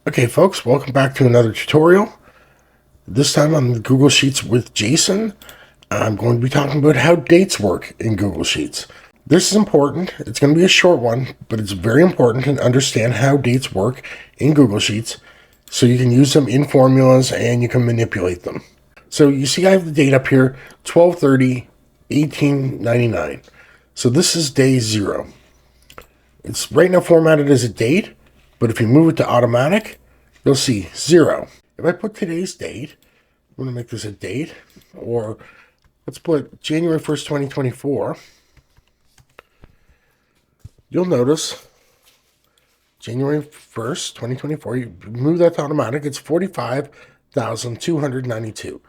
Okay, folks, welcome back to another tutorial. This time on Google Sheets with Jason. I'm going to be talking about how dates work in Google Sheets. This is important. It's going to be a short one, but it's very important to understand how dates work in Google Sheets so you can use them in formulas and you can manipulate them. So you see I have the date up here, 12/30/1899. So this is day 0. It's right now formatted as a date, but if you move it to automatic, you'll see 0. If I put today's date, I'm going to make this a date, or let's put January 1st, 2024. You'll notice January 1st, 2024, you move that to automatic, it's 45,292.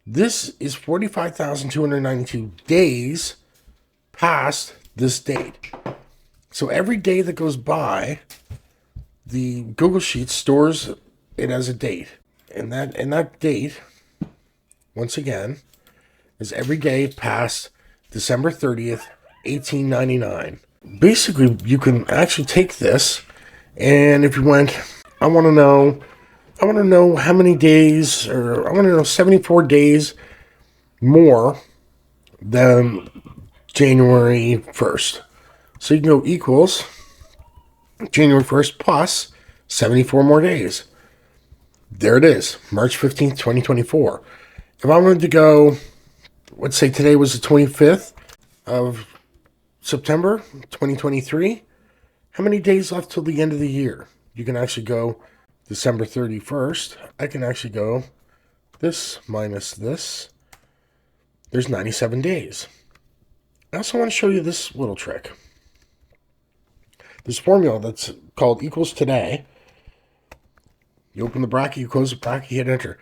This is 45,292 days past this date. So every day that goes by, the Google Sheet stores it as a date. And that date, once again, is every day past December 30th, 1899. Basically, you can actually take this, and if you went, I want to know how many days, or I want to know 74 days more than January 1st. So you can go equals January 1st plus 74 more days. There it is, March 15th, 2024. If I wanted to go, let's say today was the 25th of September, 2023, how many days left till the end of the year? You can actually go December 31st. I can actually go this minus this. There's 97 days. I also want to show you this little trick. This formula that's called equals today. You open the bracket, you close the bracket, you hit enter.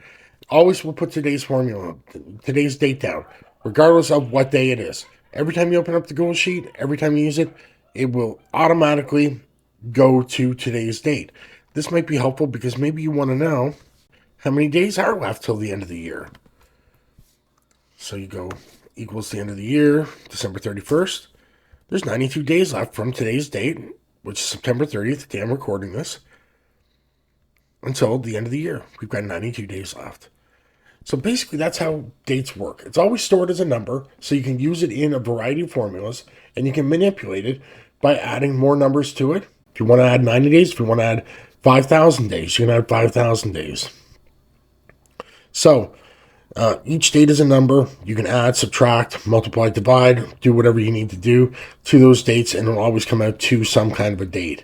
Always will put today's formula, today's date down, regardless of what day it is. Every time you open up the Google Sheet, every time you use it, it will automatically go to today's date. This might be helpful because maybe you want to know how many days are left till the end of the year. So you go equals the end of the year, December 31st. There's 92 days left from today's date, which is September 30th, the day I'm recording this, until the end of the year. We've got 92 days left. So basically, that's how dates work. It's always stored as a number, so you can use it in a variety of formulas, and you can manipulate it by adding more numbers to it. If you want to add 90 days, if you want to add 5,000 days, you can add 5,000 days. So each date is a number. You can add, subtract, multiply, divide, do whatever you need to do to those dates, and it'll always come out to some kind of a date.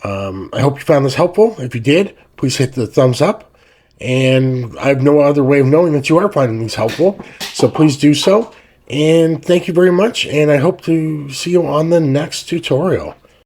I hope you found this helpful. If you did, please hit the thumbs up. And I have no other way of knowing that you are finding these helpful. So please do so. And thank you very much. And I hope to see you on the next tutorial.